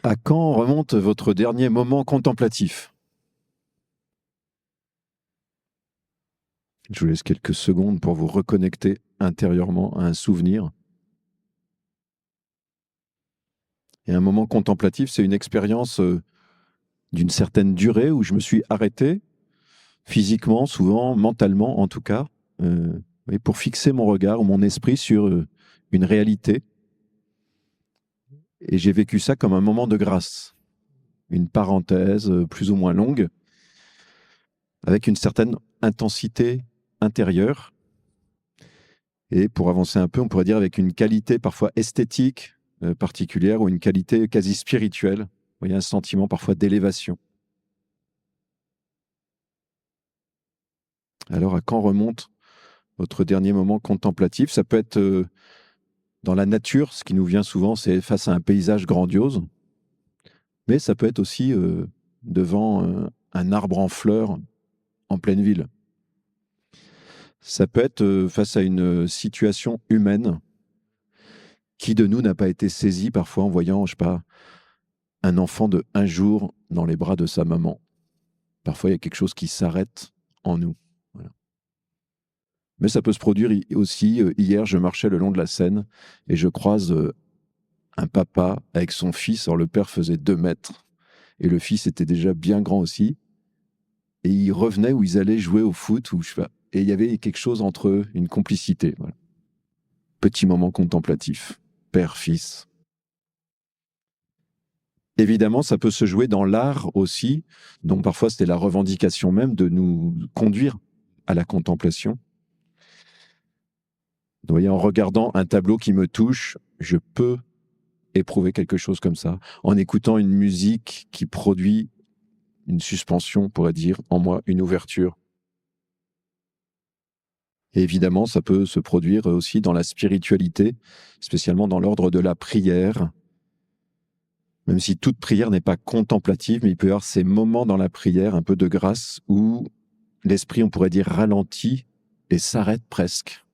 À quand remonte votre dernier moment contemplatif? Je vous laisse quelques secondes pour vous reconnecter intérieurement à un souvenir. Et un moment contemplatif, c'est une expérience d'une certaine durée où je me suis arrêté, physiquement, souvent, mentalement en tout cas, et pour fixer mon regard ou mon esprit sur une réalité. Et j'ai vécu ça comme un moment de grâce, une parenthèse plus ou moins longue, avec une certaine intensité intérieure. Et pour avancer un peu, on pourrait dire avec une qualité parfois esthétique particulière ou une qualité quasi spirituelle. Vous voyez, un sentiment parfois d'élévation. Alors, à quand remonte votre dernier moment contemplatif? Ça peut être dans la nature, ce qui nous vient souvent, c'est face à un paysage grandiose, mais ça peut être aussi devant un arbre en fleurs en pleine ville. Ça peut être face à une situation humaine. Qui de nous n'a pas été saisi parfois en voyant, je sais pas, un enfant de 1 jour dans les bras de sa maman? Parfois, il y a quelque chose qui s'arrête en nous. Voilà. Mais ça peut se produire aussi. Hier, je marchais le long de la Seine et je croise un papa avec son fils. Alors, le père faisait 2 mètres et le fils était déjà bien grand aussi. Et ils revenaient ou ils allaient jouer au foot. Ou je sais pas. Et il y avait quelque chose entre eux, une complicité. Voilà. Petit moment contemplatif, père-fils. Évidemment, ça peut se jouer dans l'art aussi, dont parfois c'était la revendication même de nous conduire à la contemplation. Vous voyez, en regardant un tableau qui me touche, je peux éprouver quelque chose comme ça. En écoutant une musique qui produit une suspension, on pourrait dire, en moi, une ouverture. Et évidemment, ça peut se produire aussi dans la spiritualité, spécialement dans l'ordre de la prière. Même si toute prière n'est pas contemplative, mais il peut y avoir ces moments dans la prière, un peu de grâce, où l'esprit, on pourrait dire, ralentit et s'arrête presque,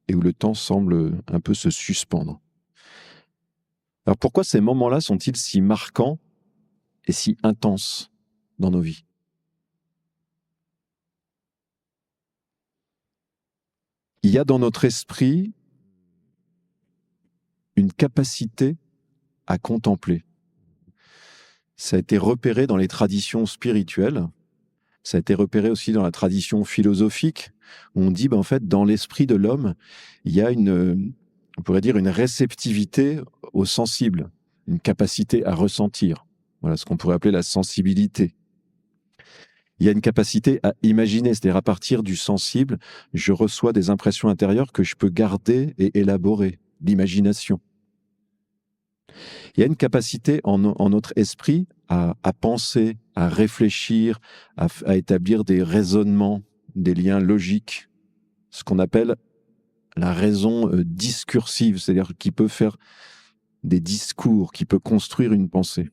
et où le temps semble un peu se suspendre. Alors pourquoi ces moments-là sont-ils si marquants et si intenses dans nos vies? Il y a dans notre esprit une capacité à contempler. Ça a été repéré dans les traditions spirituelles, ça a été repéré aussi dans la tradition philosophique, où on dit, en fait, dans l'esprit de l'homme, il y a on pourrait dire, une réceptivité au sensible, une capacité à ressentir. Voilà ce qu'on pourrait appeler la sensibilité. Il y a une capacité à imaginer, c'est-à-dire à partir du sensible, je reçois des impressions intérieures que je peux garder et élaborer, l'imagination. Il y a une capacité en notre esprit à penser, à réfléchir, à établir des raisonnements, des liens logiques, ce qu'on appelle la raison discursive, c'est-à-dire qui peut faire des discours, qui peut construire une pensée.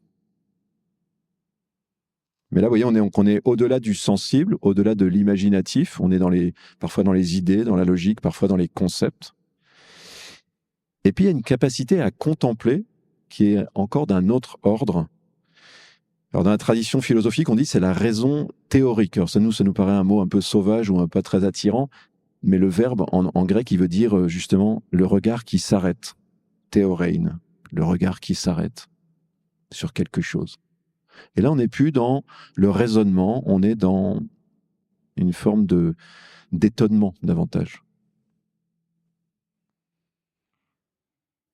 Mais là, vous voyez, on est au-delà du sensible, au-delà de l'imaginatif, on est parfois dans les idées, dans la logique, parfois dans les concepts. Et puis, il y a une capacité à contempler qui est encore d'un autre ordre. Alors, dans la tradition philosophique, on dit que c'est la raison théorique. Alors, ça nous paraît un mot un peu sauvage ou pas très attirant, mais le verbe en grec, il veut dire justement le regard qui s'arrête. Théorein, le regard qui s'arrête sur quelque chose. Et là, on n'est plus dans le raisonnement, on est dans une forme d'étonnement davantage.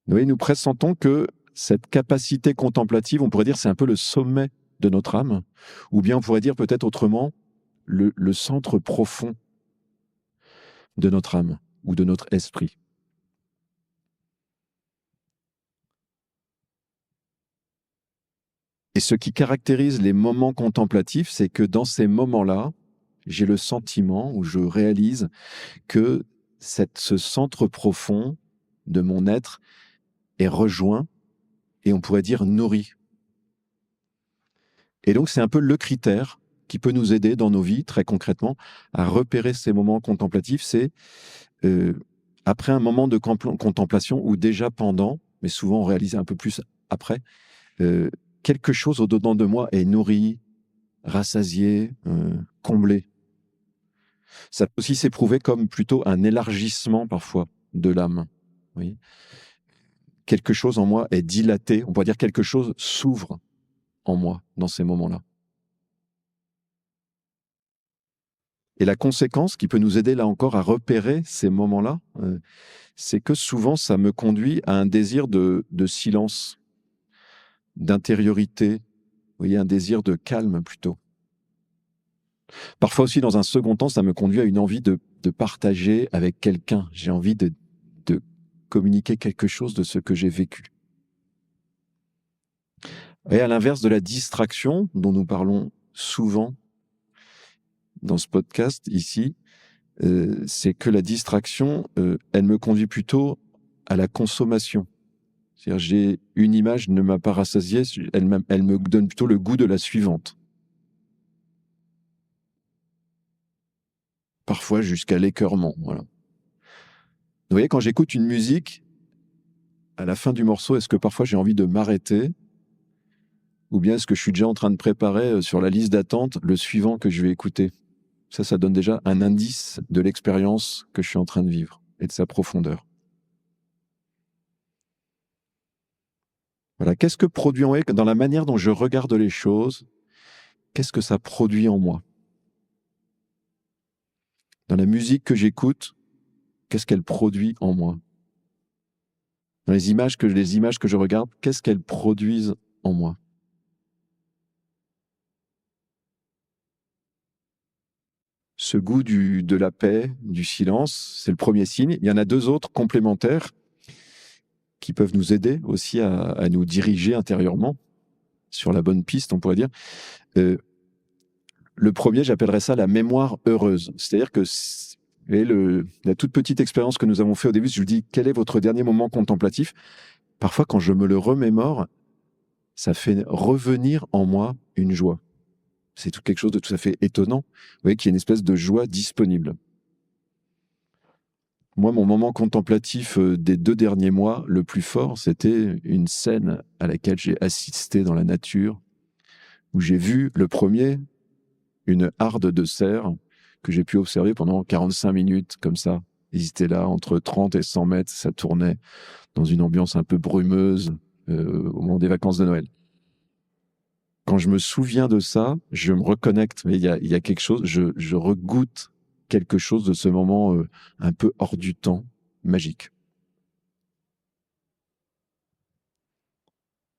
Vous voyez, nous pressentons que cette capacité contemplative, on pourrait dire, c'est un peu le sommet de notre âme, ou bien on pourrait dire peut-être autrement, le centre profond de notre âme ou de notre esprit. Et ce qui caractérise les moments contemplatifs, c'est que dans ces moments-là, j'ai le sentiment ou je réalise que ce centre profond de mon être est rejoint et on pourrait dire nourri. Et donc c'est un peu le critère qui peut nous aider dans nos vies, très concrètement, à repérer ces moments contemplatifs. C'est après un moment de contemplation ou déjà pendant, mais souvent on réalise un peu plus après, quelque chose au-dedans de moi est nourri, rassasié, comblé. Ça peut aussi s'éprouver comme plutôt un élargissement parfois de l'âme. Vous voyez, quelque chose en moi est dilaté, on pourrait dire quelque chose s'ouvre en moi dans ces moments-là. Et la conséquence qui peut nous aider là encore à repérer ces moments-là, c'est que souvent ça me conduit à un désir de silence, d'intériorité, vous voyez, un désir de calme plutôt. Parfois aussi, dans un second temps, ça me conduit à une envie de partager avec quelqu'un. J'ai envie de communiquer quelque chose de ce que j'ai vécu. Et à l'inverse de la distraction dont nous parlons souvent dans ce podcast ici, c'est que la distraction, elle me conduit plutôt à la consommation. C'est-à-dire, j'ai une image ne m'a pas rassasié, elle me donne plutôt le goût de la suivante. Parfois jusqu'à l'écœurement, voilà. Vous voyez, quand j'écoute une musique, à la fin du morceau, est-ce que parfois j'ai envie de m'arrêter? Ou bien est-ce que je suis déjà en train de préparer sur la liste d'attente le suivant que je vais écouter? Ça donne déjà un indice de l'expérience que je suis en train de vivre et de sa profondeur. Voilà, qu'est-ce que produit en moi, dans la manière dont je regarde les choses, qu'est-ce que ça produit en moi? Dans la musique que j'écoute, qu'est-ce qu'elle produit en moi? Dans les images que je regarde, qu'est-ce qu'elles produisent en moi? Ce goût de la paix, du silence, c'est le premier signe. Il y en a deux autres complémentaires qui peuvent nous aider aussi à nous diriger intérieurement sur la bonne piste, on pourrait dire. Le premier, j'appellerais ça la mémoire heureuse. C'est-à-dire que la toute petite expérience que nous avons fait au début, je vous dis, quel est votre dernier moment contemplatif? Parfois, quand je me le remémore, ça fait revenir en moi une joie. C'est quelque chose de tout à fait étonnant. Vous voyez qu'il y a une espèce de joie disponible. Moi, mon moment contemplatif des 2 derniers mois, le plus fort, c'était une scène à laquelle j'ai assisté dans la nature, où j'ai vu le premier, une harde de cerfs que j'ai pu observer pendant 45 minutes, comme ça. Ils étaient là, entre 30 et 100 mètres, ça tournait dans une ambiance un peu brumeuse au moment des vacances de Noël. Quand je me souviens de ça, je me reconnecte, mais il y a quelque chose, je regoute quelque chose de ce moment un peu hors du temps, magique.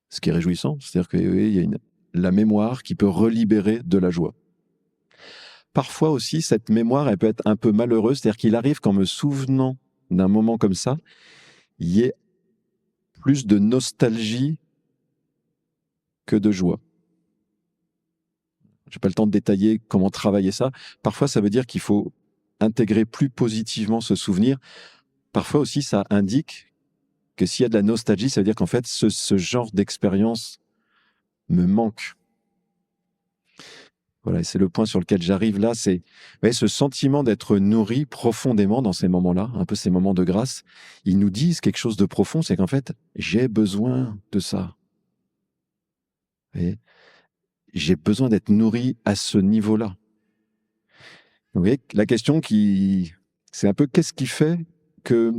Ce qui est réjouissant, c'est-à-dire qu'il y a la mémoire qui peut relibérer de la joie. Parfois aussi, cette mémoire, elle peut être un peu malheureuse, c'est-à-dire qu'il arrive qu'en me souvenant d'un moment comme ça, il y ait plus de nostalgie que de joie. Je n'ai pas le temps de détailler comment travailler ça. Parfois, ça veut dire qu'il faut intégrer plus positivement ce souvenir. Parfois aussi, ça indique que s'il y a de la nostalgie, ça veut dire qu'en fait, ce genre d'expérience me manque. Voilà, c'est le point sur lequel j'arrive là, c'est ce sentiment d'être nourri profondément dans ces moments-là, un peu ces moments de grâce. Ils nous disent quelque chose de profond, c'est qu'en fait, j'ai besoin de ça. Et j'ai besoin d'être nourri à ce niveau-là. Vous voyez, la question c'est un peu qu'est-ce qui fait que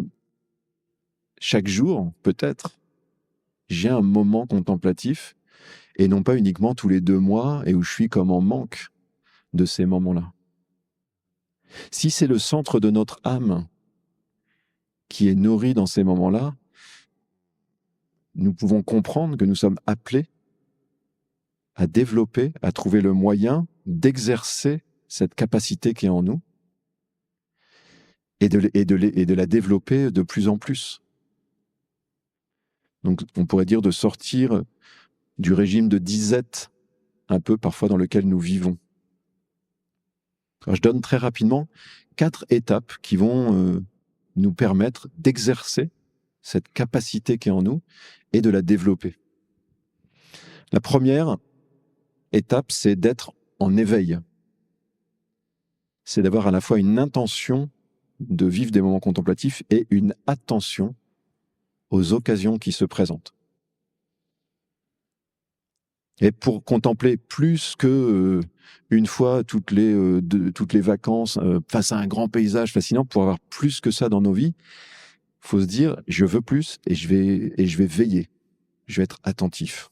chaque jour, peut-être, j'ai un moment contemplatif et non pas uniquement tous les 2 mois et où je suis comme en manque de ces moments-là. Si c'est le centre de notre âme qui est nourri dans ces moments-là, nous pouvons comprendre que nous sommes appelés à développer, à trouver le moyen d'exercer cette capacité qui est en nous et de la développer de plus en plus. Donc, on pourrait dire de sortir du régime de disette un peu parfois dans lequel nous vivons. Alors, je donne très rapidement 4 étapes qui vont nous permettre d'exercer cette capacité qui est en nous et de la développer. La première étape, c'est d'être en éveil. C'est d'avoir à la fois une intention de vivre des moments contemplatifs et une attention aux occasions qui se présentent. Et pour contempler plus que une fois toutes les vacances face à un grand paysage fascinant, pour avoir plus que ça dans nos vies, il faut se dire, je veux plus et je vais veiller. Je vais être attentif.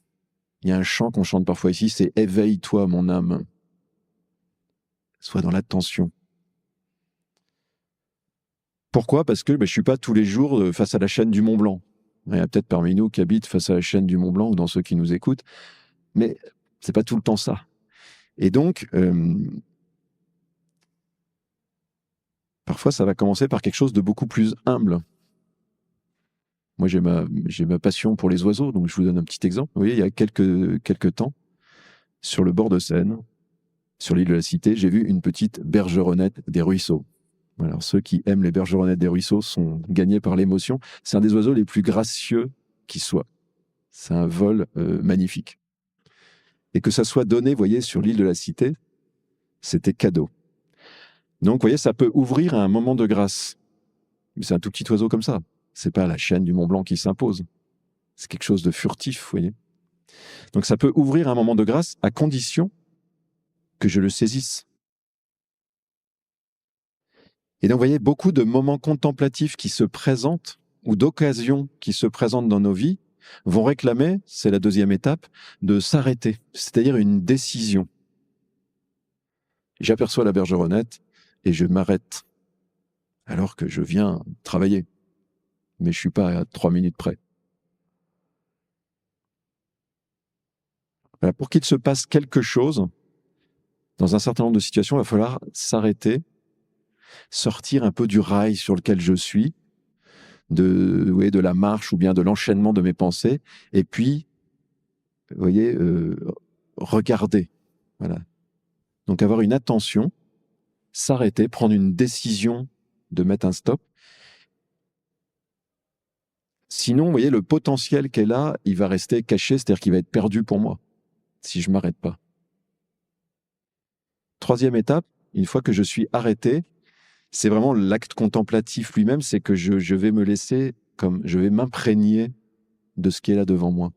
Il y a un chant qu'on chante parfois ici, c'est « Éveille-toi, mon âme ». Sois dans l'attention. Pourquoi ? Parce que je ne suis pas tous les jours face à la chaîne du Mont Blanc. Il y a peut-être parmi nous qui habitent face à la chaîne du Mont Blanc ou dans ceux qui nous écoutent, mais c'est pas tout le temps ça. Et donc, parfois, ça va commencer par quelque chose de beaucoup plus humble. Moi, j'ai ma passion pour les oiseaux, donc je vous donne un petit exemple. Vous voyez, il y a quelques temps, sur le bord de Seine, sur l'île de la Cité, j'ai vu une petite bergeronnette des ruisseaux. Alors, ceux qui aiment les bergeronnettes des ruisseaux sont gagnés par l'émotion. C'est un des oiseaux les plus gracieux qui soit. C'est un vol magnifique. Et que ça soit donné, vous voyez, sur l'île de la Cité, c'était cadeau. Donc, vous voyez, ça peut ouvrir à un moment de grâce. C'est un tout petit oiseau comme ça. C'est pas la chaîne du Mont Blanc qui s'impose. C'est quelque chose de furtif, vous voyez. Donc, ça peut ouvrir un moment de grâce à condition que je le saisisse. Et donc, vous voyez, beaucoup de moments contemplatifs qui se présentent ou d'occasions qui se présentent dans nos vies vont réclamer, c'est la deuxième étape, de s'arrêter, c'est-à-dire une décision. J'aperçois la bergeronnette et je m'arrête alors que je viens travailler, mais je ne suis pas à 3 minutes près. Voilà, pour qu'il se passe quelque chose, dans un certain nombre de situations, il va falloir s'arrêter, sortir un peu du rail sur lequel je suis, de la marche ou bien de l'enchaînement de mes pensées, et puis, vous voyez, regarder. Voilà. Donc avoir une attention, s'arrêter, prendre une décision de mettre un stop. Sinon, vous voyez, le potentiel qu'est là, il va rester caché, c'est-à-dire qu'il va être perdu pour moi, si je ne m'arrête pas. Troisième étape, une fois que je suis arrêté, c'est vraiment l'acte contemplatif lui-même, c'est que je vais me laisser, comme je vais m'imprégner de ce qui est là devant moi.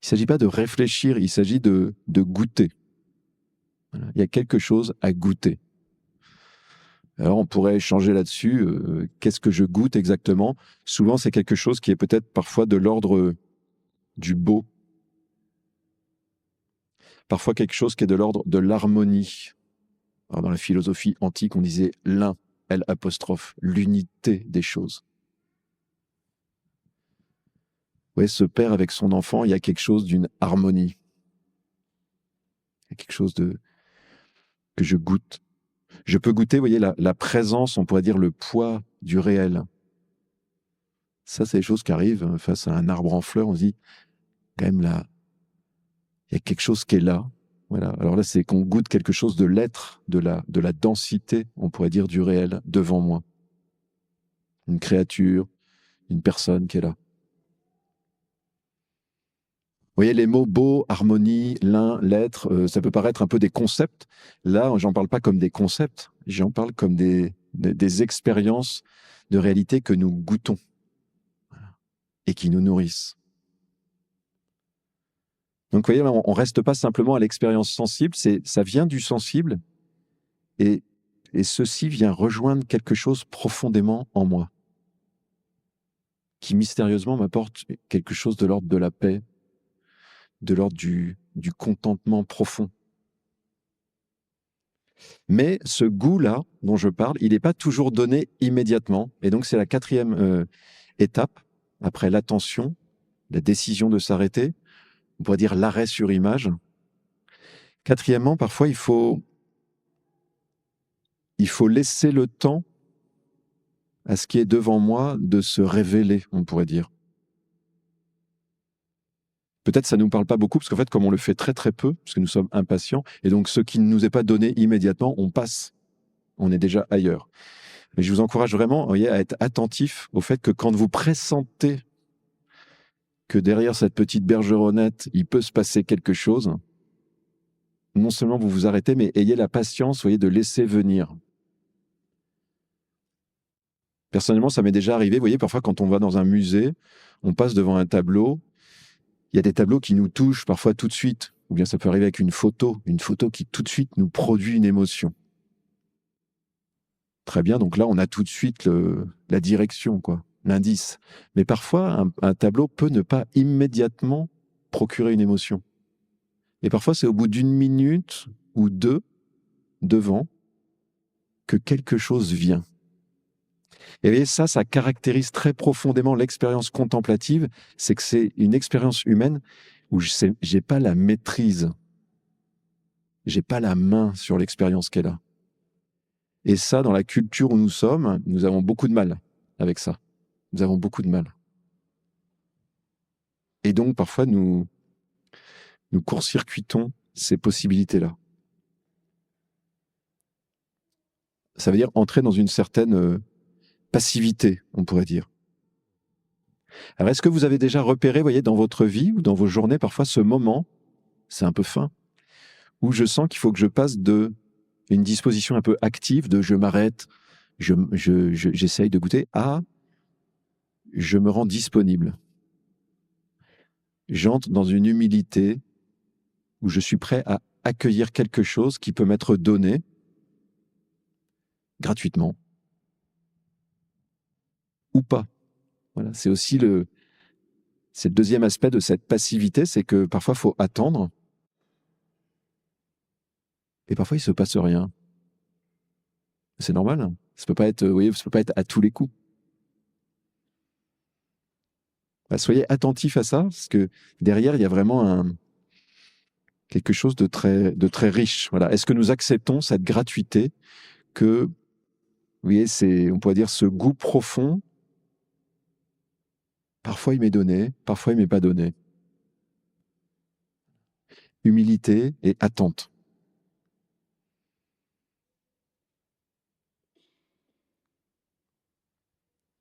Il ne s'agit pas de réfléchir, il s'agit de goûter. Voilà. Il y a quelque chose à goûter. Alors on pourrait échanger là-dessus, qu'est-ce que je goûte exactement ? Souvent c'est quelque chose qui est peut-être parfois de l'ordre du beau, parfois quelque chose qui est de l'ordre de l'harmonie. Alors dans la philosophie antique, on disait l'un, L', l'unité des choses. Oui, ce père avec son enfant, il y a quelque chose d'une harmonie. Il y a quelque chose que je goûte. Je peux goûter, vous voyez, la présence, on pourrait dire le poids du réel. Ça, c'est des choses qui arrivent face à un arbre en fleurs. On se dit, quand même, là, il y a quelque chose qui est là. Voilà. Alors là, c'est qu'on goûte quelque chose de l'être, de la densité, on pourrait dire, du réel devant moi. Une créature, une personne qui est là. Vous voyez, les mots beau, harmonie, l'un, l'être, ça peut paraître un peu des concepts. Là, j'en parle pas comme des concepts, j'en parle comme des expériences de réalité que nous goûtons et qui nous nourrissent. Donc, vous voyez, on ne reste pas simplement à l'expérience sensible, ça vient du sensible et ceci vient rejoindre quelque chose profondément en moi qui mystérieusement m'apporte quelque chose de l'ordre de la paix, de l'ordre du contentement profond. Mais ce goût-là dont je parle, il n'est pas toujours donné immédiatement. Et donc c'est la quatrième étape, après l'attention, la décision de s'arrêter, on pourrait dire l'arrêt sur image. Quatrièmement, parfois il faut laisser le temps à ce qui est devant moi de se révéler, on pourrait dire. Peut-être ça ne nous parle pas beaucoup, parce qu'en fait, comme on le fait très très peu, parce que nous sommes impatients, et donc ce qui ne nous est pas donné immédiatement, on passe. On est déjà ailleurs. Mais je vous encourage vraiment, voyez, à être attentif au fait que quand vous pressentez que derrière cette petite bergeronnette, il peut se passer quelque chose, non seulement vous vous arrêtez, mais ayez la patience, voyez, de laisser venir. Personnellement, ça m'est déjà arrivé, vous voyez, parfois quand on va dans un musée, on passe devant un tableau, Il y a des tableaux qui nous touchent parfois tout de suite, ou bien ça peut arriver avec une photo qui tout de suite nous produit une émotion. Très bien, donc là on a tout de suite la direction, quoi, l'indice. Mais parfois un tableau peut ne pas immédiatement procurer une émotion. Et parfois c'est au bout d'une minute ou deux devant que quelque chose vient. Et ça caractérise très profondément l'expérience contemplative, c'est que c'est une expérience humaine où j'ai pas la maîtrise, j'ai pas la main sur l'expérience qu'elle a. Et ça, dans la culture où nous sommes, nous avons beaucoup de mal avec ça. Nous avons beaucoup de mal. Et donc, parfois, nous court-circuitons ces possibilités-là. Ça veut dire entrer dans une certaine passivité, on pourrait dire. Alors, est-ce que vous avez déjà repéré, voyez, dans votre vie ou dans vos journées, parfois ce moment, c'est un peu fin, où je sens qu'il faut que je passe de une disposition un peu active, de je m'arrête, j'essaye de goûter, à je me rends disponible. J'entre dans une humilité où je suis prêt à accueillir quelque chose qui peut m'être donné gratuitement ou pas. Voilà, c'est aussi c'est le deuxième aspect de cette passivité, c'est que parfois il faut attendre et parfois il ne se passe rien. C'est normal, hein. Ça peut pas être, vous voyez, ça peut pas être à tous les coups. Bah, soyez attentifs à ça, parce que derrière il y a vraiment quelque chose de très riche. Voilà. Est-ce que nous acceptons cette gratuité que, vous voyez, on pourrait dire ce goût profond. Parfois il m'est donné, parfois il m'est pas donné. Humilité et attente.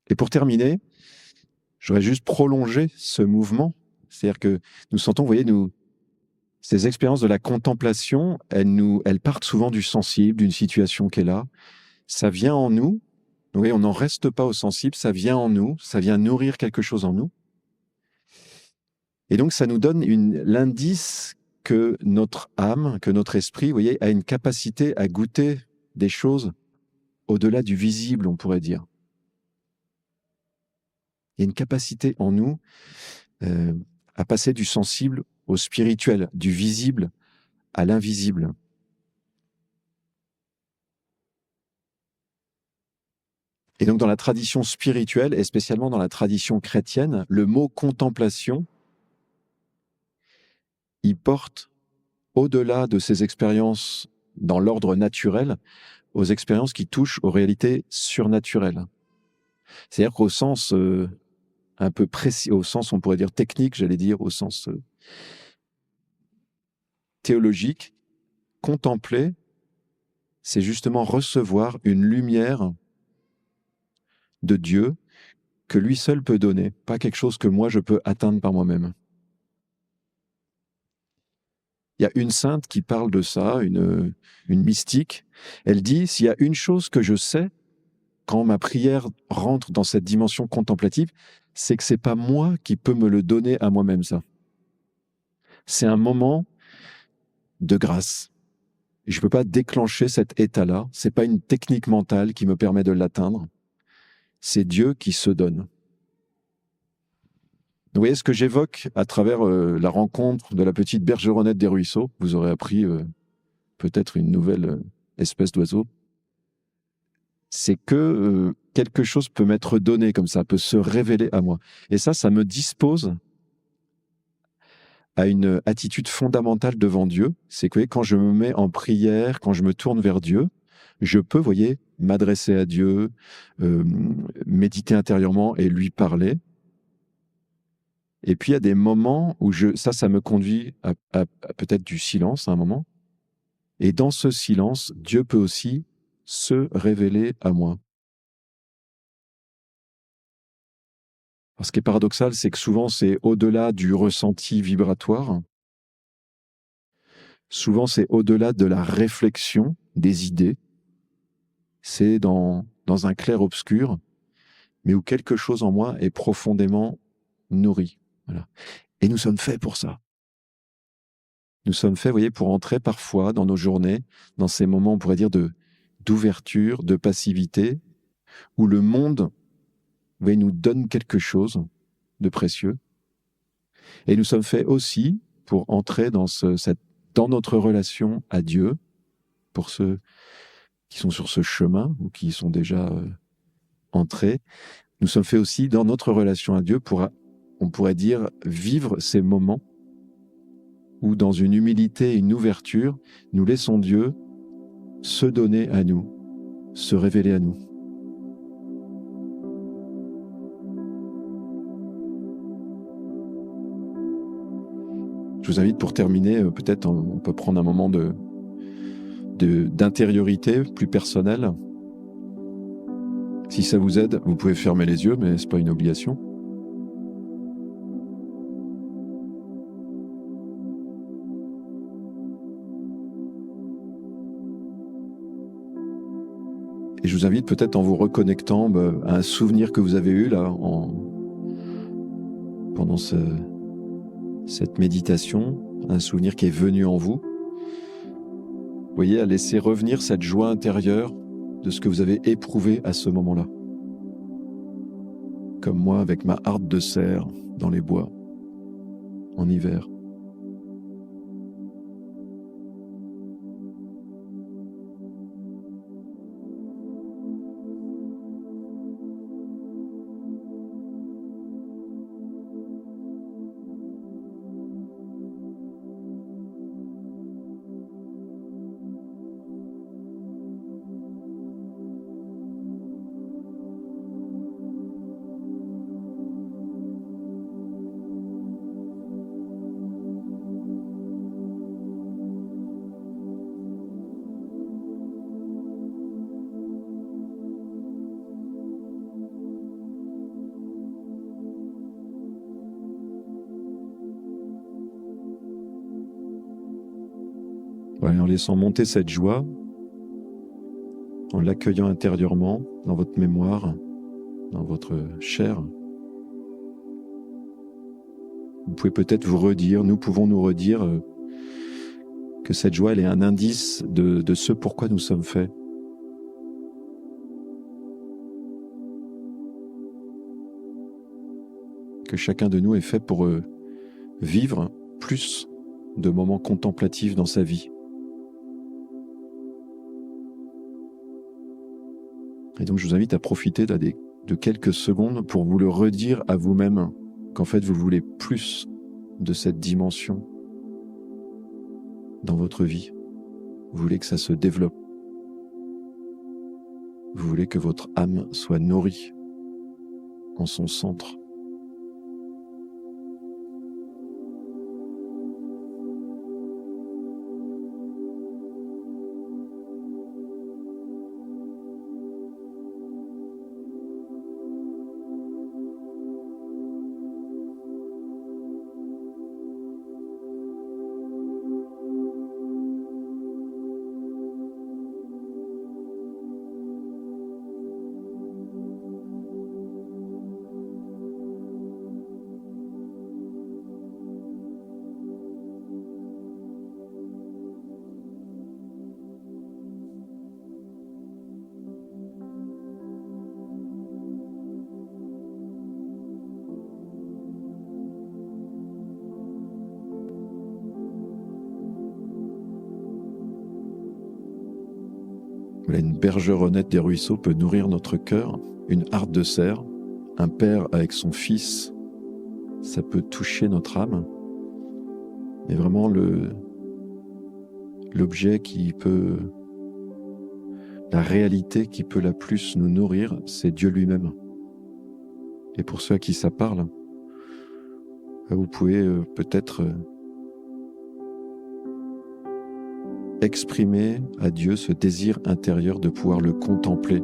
Et pour terminer, j'aurais juste prolongé ce mouvement. C'est-à-dire que nous sentons, vous voyez, ces expériences de la contemplation, elles partent souvent du sensible, d'une situation qui est là. Ça vient en nous. Oui, on n'en reste pas au sensible, ça vient en nous, ça vient nourrir quelque chose en nous. Et donc, ça nous donne l'indice que notre âme, que notre esprit, vous voyez, a une capacité à goûter des choses au-delà du visible, on pourrait dire. Il y a une capacité en nous à passer du sensible au spirituel, du visible à l'invisible. Et donc dans la tradition spirituelle, et spécialement dans la tradition chrétienne, le mot contemplation, il porte au-delà de ces expériences dans l'ordre naturel, aux expériences qui touchent aux réalités surnaturelles. C'est-à-dire qu'au sens un peu précis, au sens, on pourrait dire technique, j'allais dire, au sens théologique, contempler, c'est justement recevoir une lumière de Dieu que lui seul peut donner, pas quelque chose que moi je peux atteindre par moi-même. Il y a une sainte qui parle de ça, une mystique. Elle dit, s'il y a une chose que je sais, quand ma prière rentre dans cette dimension contemplative, c'est que c'est pas moi qui peux me le donner à moi-même, ça. C'est un moment de grâce. Je ne peux pas déclencher cet état-là. C'est pas une technique mentale qui me permet de l'atteindre. C'est Dieu qui se donne. Vous voyez ce que j'évoque à travers la rencontre de la petite bergeronnette des ruisseaux. Vous aurez appris peut-être une nouvelle espèce d'oiseau. C'est que quelque chose peut m'être donné comme ça, peut se révéler à moi. Et ça me dispose à une attitude fondamentale devant Dieu. C'est que quand je me mets en prière, quand je me tourne vers Dieu, je peux, vous voyez, m'adresser à Dieu, méditer intérieurement et lui parler. Et puis il y a des moments où ça me conduit à peut-être du silence à un moment. Et dans ce silence, Dieu peut aussi se révéler à moi. Alors, ce qui est paradoxal, c'est que souvent c'est au-delà du ressenti vibratoire. Souvent c'est au-delà de la réflexion des idées. C'est dans un clair-obscur, mais où quelque chose en moi est profondément nourri. Voilà. Et nous sommes faits pour ça. Nous sommes faits, vous voyez, pour entrer parfois dans nos journées, dans ces moments, on pourrait dire, d'ouverture, de passivité, où le monde, vous voyez, nous donne quelque chose de précieux. Et nous sommes faits aussi pour entrer dans notre relation à Dieu, pour ceux qui sont sur ce chemin ou qui y sont déjà entrés. Nous sommes faits aussi dans notre relation à Dieu pour, on pourrait dire, vivre ces moments où, dans une humilité et une ouverture, nous laissons Dieu se donner à nous, se révéler à nous. Je vous invite, pour terminer, peut-être on peut prendre un moment d'intériorité plus personnelle. Si ça vous aide, vous pouvez fermer les yeux, mais ce n'est pas une obligation. Et je vous invite peut-être, en vous reconnectant à un souvenir que vous avez eu là pendant cette méditation, un souvenir qui est venu en vous. Vous voyez, à laisser revenir cette joie intérieure de ce que vous avez éprouvé à ce moment-là. Comme moi avec ma harpe de cerf dans les bois, en hiver. Voilà, en laissant monter cette joie, en l'accueillant intérieurement dans votre mémoire, dans votre chair. Vous pouvez peut-être vous redire, nous pouvons nous redire que cette joie, elle est un indice de ce pourquoi nous sommes faits. Que chacun de nous est fait pour vivre plus de moments contemplatifs dans sa vie. Et donc je vous invite à profiter de quelques secondes pour vous le redire à vous-même, qu'en fait vous voulez plus de cette dimension dans votre vie. Vous voulez que ça se développe. Vous voulez que votre âme soit nourrie en son centre. Voilà, une bergeronnette des ruisseaux peut nourrir notre cœur, une harpe de cerf, un père avec son fils, ça peut toucher notre âme. Mais vraiment l'objet la réalité qui peut la plus nous nourrir, c'est Dieu lui-même. Et pour ceux à qui ça parle, vous pouvez peut-être exprimer à Dieu ce désir intérieur de pouvoir le contempler.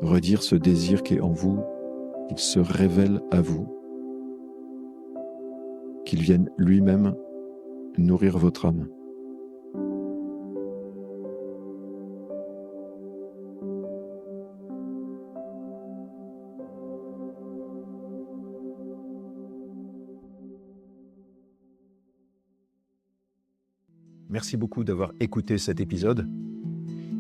Redire ce désir qui est en vous, qu'il se révèle à vous, qu'il vienne lui-même nourrir votre âme. Merci beaucoup d'avoir écouté cet épisode.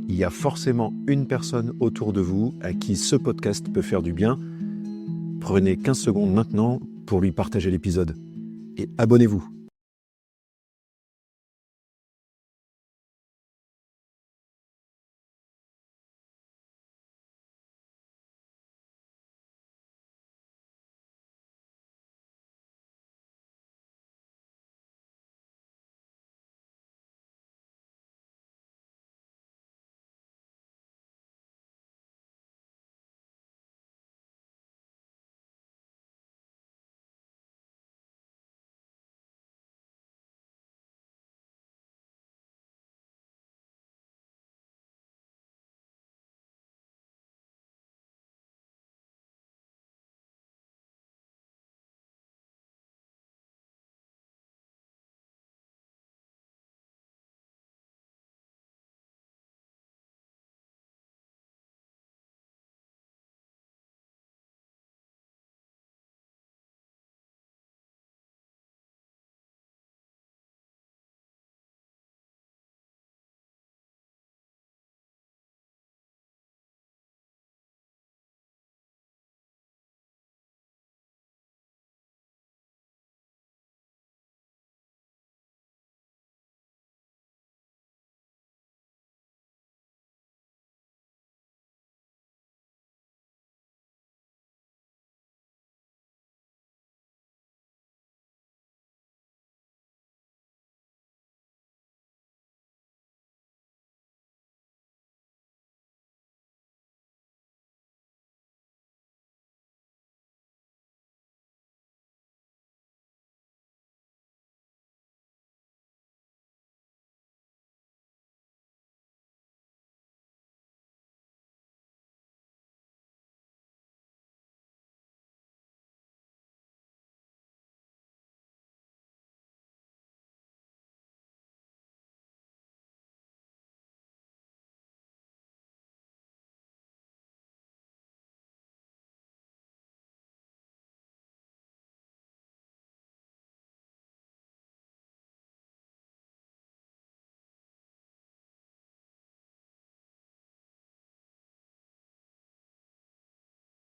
Il y a forcément une personne autour de vous à qui ce podcast peut faire du bien. Prenez 15 secondes maintenant pour lui partager l'épisode. Et abonnez-vous.